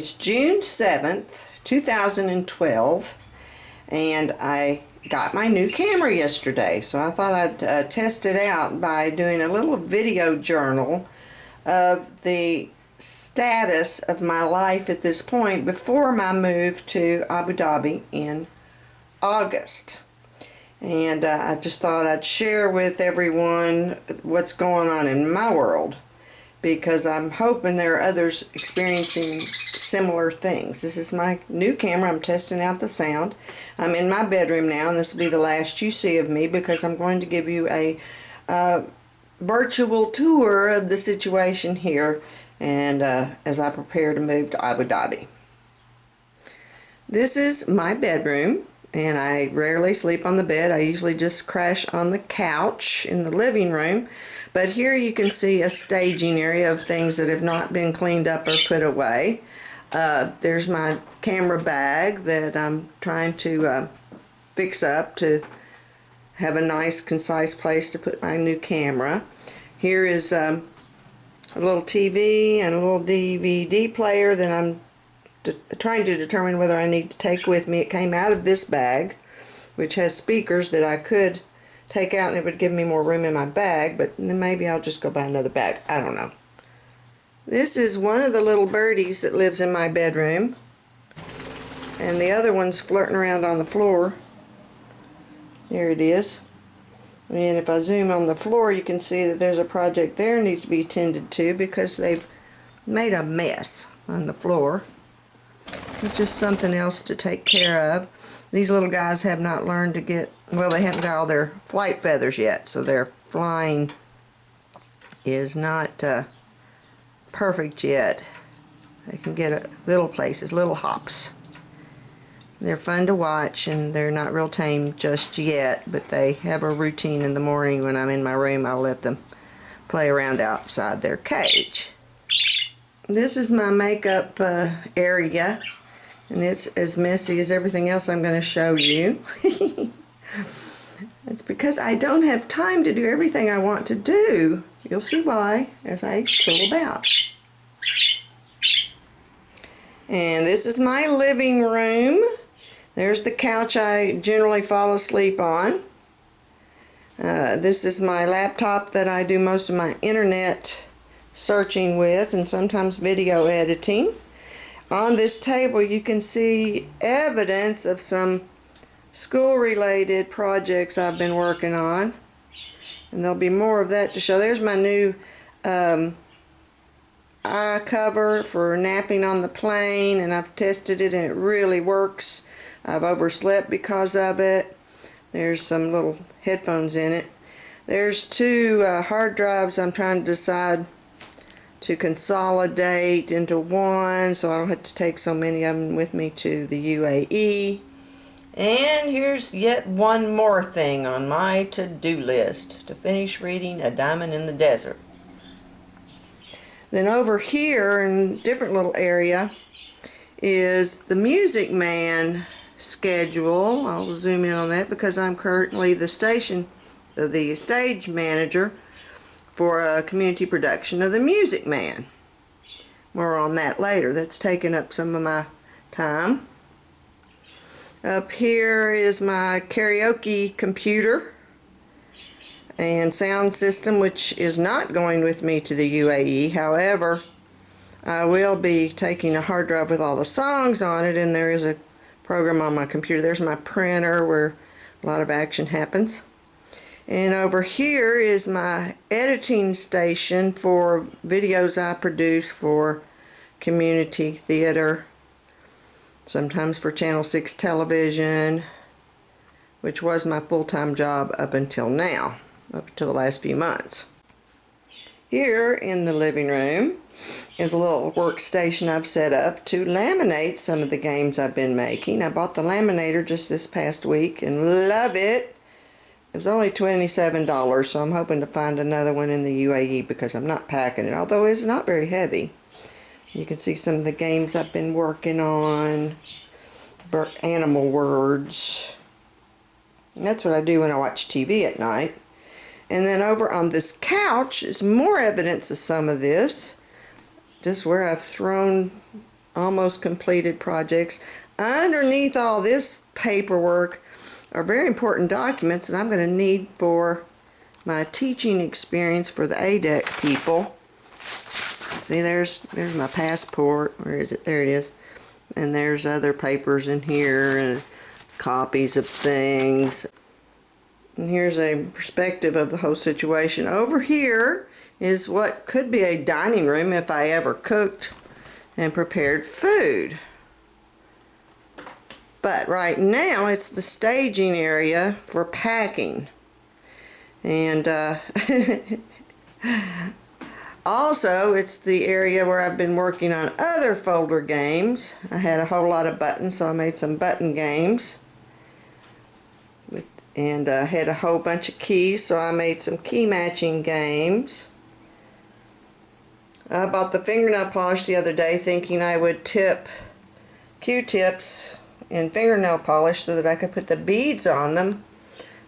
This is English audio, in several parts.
It's June 7th, 2012, and I got my new camera yesterday, so I thought I'd test it out by doing a little video journal of the status of my life at this point before my move to Abu Dhabi in August. And I just thought I'd share with everyone what's going on in my world, because I'm hoping there are others experiencing similar things. This is my new camera. I'm testing out the sound. I'm in my bedroom now, and this will be the last you see of me, because I'm going to give you a virtual tour of the situation here, and as I prepare to move to Abu Dhabi. This is my bedroom, and I rarely sleep on the bed. I usually just crash on the couch in the living room. But here you can see a staging area of things that have not been cleaned up or put away. There's my camera bag that I'm trying to fix up to have a nice, concise place to put my new camera. Here is a little TV and a little DVD player that I'm trying to determine whether I need to take with me. It came out of this bag, which has speakers that I could take out and it would give me more room in my bag, but then maybe I'll just go buy another bag. I don't know. This is one of the little birdies that lives in my bedroom, and the other one's flirting around on the floor. There it is. And if I zoom on the floor, you can see that there's a project there that needs to be tended to, because they've made a mess on the floor. It's just something else to take care of. These little guys have not learned to get, well, they haven't got all their flight feathers yet, so their flying is not perfect yet. They can get at little places, little hops. They're fun to watch, and they're not real tame just yet, but they have a routine in the morning. When I'm in my room, I'll let them play around outside their cage. This is my makeup area, and it's as messy as everything else I'm going to show you. It's because I don't have time to do everything I want to do. You'll see why as I tool about. And this is my living room. There's the couch I generally fall asleep on. This is my laptop that I do most of my internet searching with, and sometimes video editing. On this table you can see evidence of some school-related projects I've been working on, and there'll be more of that to show. There's my new eye cover for napping on the plane, and I've tested it and it really works. I've overslept because of it. There's some little headphones in it. There's two hard drives I'm trying to decide to consolidate into one, so I don't have to take so many of them with me to the UAE. And here's yet one more thing on my to-do list: to finish reading A Diamond in the Desert. Then over here in a different little area is the Music Man schedule. I'll zoom in on that because I'm currently the stage manager for a community production of The Music Man. More on that later. That's taken up some of my time. Up here is my karaoke computer and sound system, which is not going with me to the UAE. However, I will be taking a hard drive with all the songs on it, and there is a program on my computer. There's my printer where a lot of action happens. And over here is my editing station for videos I produce for community theater, sometimes for Channel 6 television, which was my full-time job up until now, up until the last few months. Here in the living room is a little workstation I've set up to laminate some of the games I've been making. I bought the laminator just this past week and love it. It was only $27, so I'm hoping to find another one in the UAE because I'm not packing it, although it's not very heavy. You can see some of the games I've been working on. Animal words. And that's what I do when I watch TV at night. And then over on this couch is more evidence of some of this. Just where I've thrown almost completed projects. Underneath all this paperwork are very important documents that I'm going to need for my teaching experience for the ADEC people. See, there's my passport. Where is it? There it is. And there's other papers in here and copies of things. And here's a perspective of the whole situation. Over here is what could be a dining room if I ever cooked and prepared food. But right now it's the staging area for packing. And also it's the area where I've been working on other folder games. I had a whole lot of buttons, so I made some button games. And had a whole bunch of keys, so I made some key matching games. I bought the fingernail polish the other day thinking I would tip Q-tips in fingernail polish so that I could put the beads on them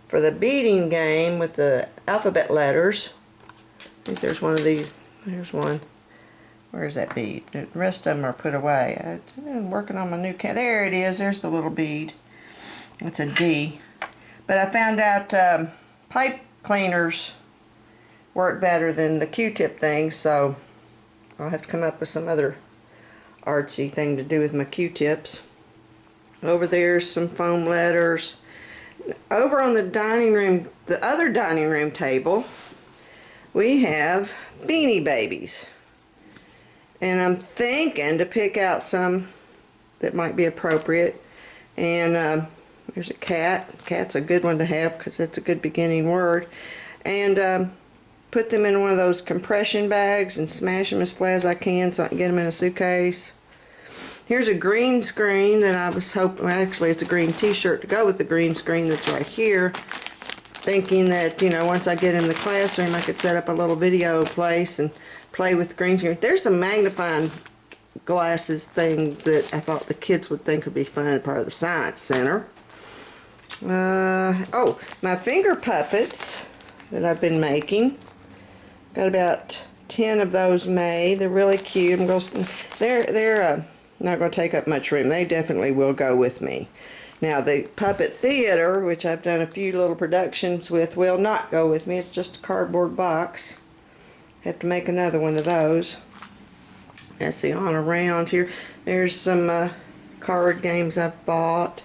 for the beading game with the alphabet letters. I think there's one of these. There's one. Where's that bead? The rest of them are put away. I'm working on my new cat. There it is. There's the little bead. It's a D. But I found out pipe cleaners work better than the Q-tip things, so I'll have to come up with some other artsy thing to do with my Q-tips. Over there's some foam letters. Over on the dining room, the other dining room table, we have Beanie Babies. And I'm thinking to pick out some that might be appropriate. And there's a cat. Cat's a good one to have because it's a good beginning word. And put them in one of those compression bags and smash them as flat as I can so I can get them in a suitcase. Here's a green screen that I was hoping, actually it's a green t-shirt to go with the green screen that's right here. Thinking that, you know, once I get in the classroom I could set up a little video place and play with the green screen. There's some magnifying glasses things that I thought the kids would think would be fun as part of the science center. Oh, my finger puppets that I've been making. Got about 10 of those made. They're really cute. They're not going to take up much room. They definitely will go with me. Now the puppet theater, which I've done a few little productions with, will not go with me. It's just a cardboard box. Have to make another one of those. Let's see, on around here, there's some card games I've bought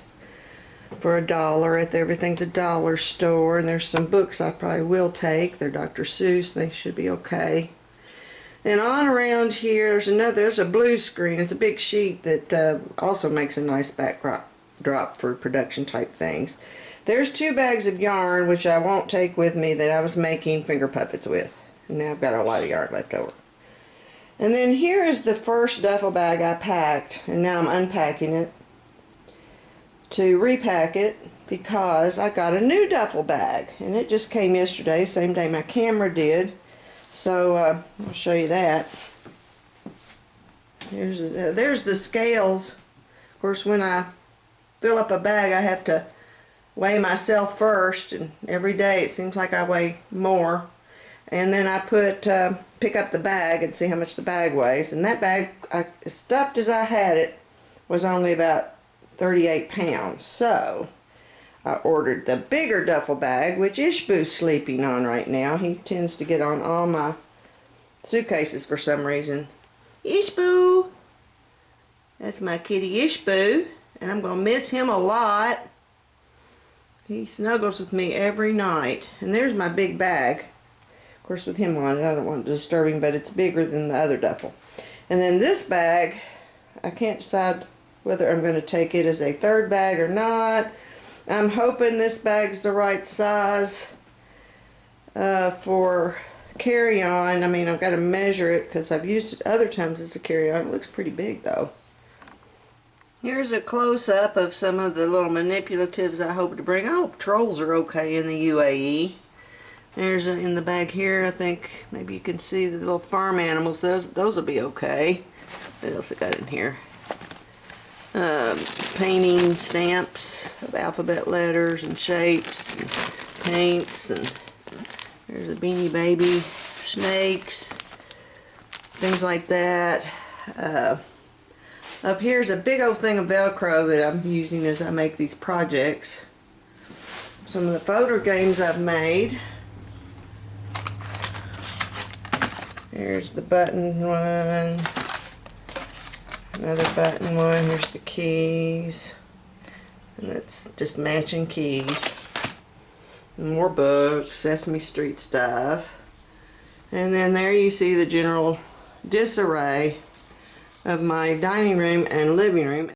for $1 at the Everything's a Dollar store, and there's some books I probably will take. They're Dr. Seuss. They should be okay. And on around here, there's a blue screen. It's a big sheet that also makes a nice backdrop for production type things. There's 2 bags of yarn, which I won't take with me, that I was making finger puppets with. And now I've got a lot of yarn left over. And then here is the first duffel bag I packed, and now I'm unpacking it to repack it because I got a new duffel bag, and it just came yesterday, same day my camera did. So I'll show you that. There's the scales. Of course, when I fill up a bag, I have to weigh myself first, and every day it seems like I weigh more. And then I pick up the bag and see how much the bag weighs. And that bag, as stuffed as I had it, was only about 38 pounds. So I ordered the bigger duffel bag, which Ishboo's sleeping on right now. He tends to get on all my suitcases for some reason. Ishboo! That's my kitty Ishboo, and I'm going to miss him a lot. He snuggles with me every night. And there's my big bag. Of course, with him on it, I don't want to disturb him, but it's bigger than the other duffel. And then this bag, I can't decide whether I'm going to take it as a third bag or not. I'm hoping this bag's the right size for carry-on. I mean, I've got to measure it because I've used it other times as a carry-on. It looks pretty big, though. Here's a close-up of some of the little manipulatives I hope to bring. I hope trolls are okay in the UAE. There's in the bag here, I think maybe you can see the little farm animals. Those will be okay. What else I got in here? Painting stamps of alphabet letters and shapes and paints, and there's a Beanie Baby, snakes, things like that. Up here's a big old thing of Velcro that I'm using as I make these projects. Some of the photo games I've made. Here's the button one. Another button one. Here's the keys. And that's just matching keys. More books, Sesame Street stuff. And then there you see the general disarray of my dining room and living room.